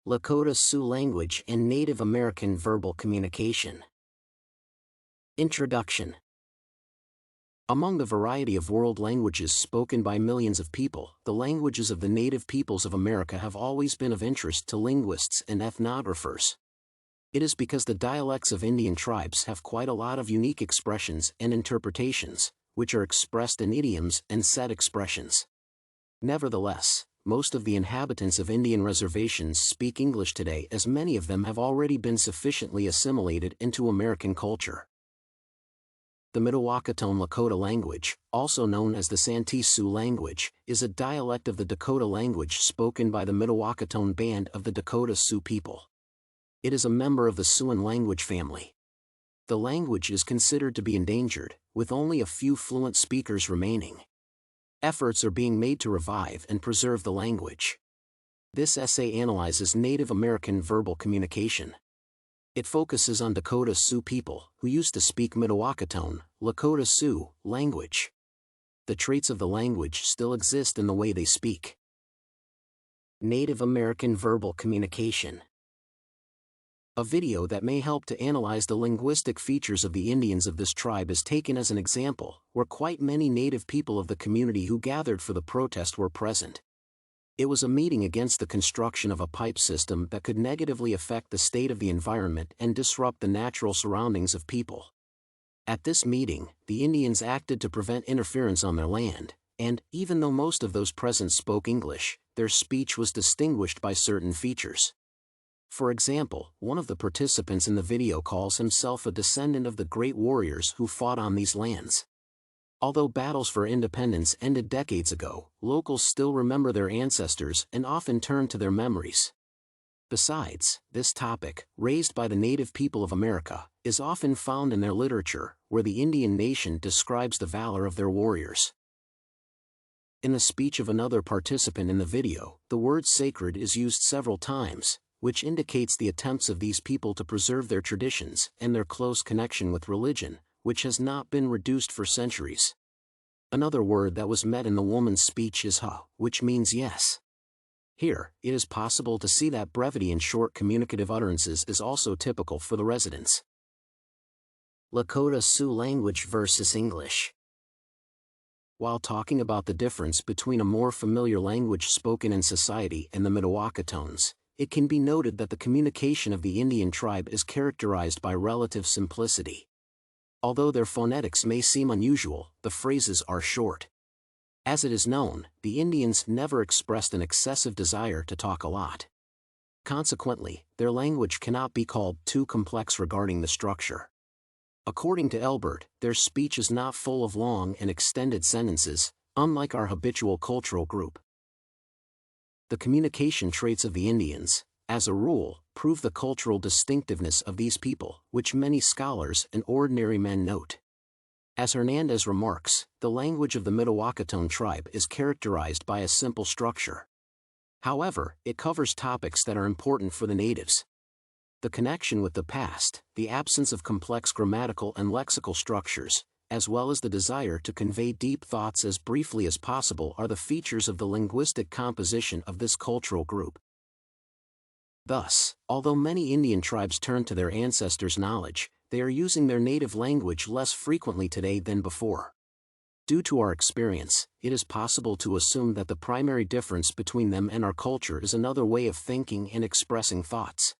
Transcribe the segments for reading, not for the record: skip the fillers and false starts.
Lakota Sioux language and Native American verbal communication. Introduction. Among the variety of world languages spoken by millions of people, the languages of the native peoples of America have always been of interest to linguists and ethnographers. It is because the dialects of Indian tribes have quite a lot of unique expressions and interpretations, which are expressed in idioms and set expressions. Nevertheless, most of the inhabitants of Indian reservations speak English today, as many of them have already been sufficiently assimilated into American culture. The Mdewakanton Lakota language, also known as the Santee Sioux language, is a dialect of the Dakota language spoken by the Mdewakanton band of the Dakota Sioux people. It is a member of the Siouan language family. The language is considered to be endangered, with only a few fluent speakers remaining. Efforts are being made to revive and preserve the language. This essay analyzes Native American verbal communication. It focuses on Dakota Sioux people, who used to speak Mdewakanton, Lakota Sioux, language. The traits of the language still exist in the way they speak. Native American verbal communication. A video that may help to analyze the linguistic features of the Indians of this tribe is taken as an example, where quite many native people of the community who gathered for the protest were present. It was a meeting against the construction of a pipe system that could negatively affect the state of the environment and disrupt the natural surroundings of people. At this meeting, the Indians acted to prevent interference on their land, and, even though most of those present spoke English, their speech was distinguished by certain features. For example, one of the participants in the video calls himself a descendant of the great warriors who fought on these lands. Although battles for independence ended decades ago, locals still remember their ancestors and often turn to their memories. Besides, this topic, raised by the native people of America, is often found in their literature, where the Indian nation describes the valor of their warriors. In the speech of another participant in the video, the word sacred is used several times, which indicates the attempts of these people to preserve their traditions and their close connection with religion, which has not been reduced for centuries. Another word that was met in the woman's speech is ha, which means yes. Here, it is possible to see that brevity in short communicative utterances is also typical for the residents. Lakota Sioux language versus English. While talking about the difference between a more familiar language spoken in society and the Mdewakantons, it can be noted that the communication of the Indian tribe is characterized by relative simplicity. Although their phonetics may seem unusual, the phrases are short. As it is known, the Indians never expressed an excessive desire to talk a lot. Consequently, their language cannot be called too complex regarding the structure. According to Elbert, their speech is not full of long and extended sentences, unlike our habitual cultural group. The communication traits of the Indians, as a rule, prove the cultural distinctiveness of these people, which many scholars and ordinary men note. As Hernandez remarks, the language of the Mdewakanton tribe is characterized by a simple structure. However, it covers topics that are important for the natives. The connection with the past, the absence of complex grammatical and lexical structures, as well as the desire to convey deep thoughts as briefly as possible are the features of the linguistic composition of this cultural group. Thus, although many Indian tribes turn to their ancestors' knowledge, they are using their native language less frequently today than before. Due to our experience, it is possible to assume that the primary difference between them and our culture is another way of thinking and expressing thoughts.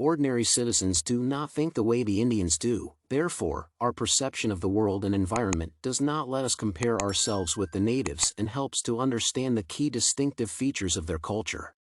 Ordinary citizens do not think the way the Indians do, therefore, our perception of the world and environment does not let us compare ourselves with the natives and helps to understand the key distinctive features of their culture.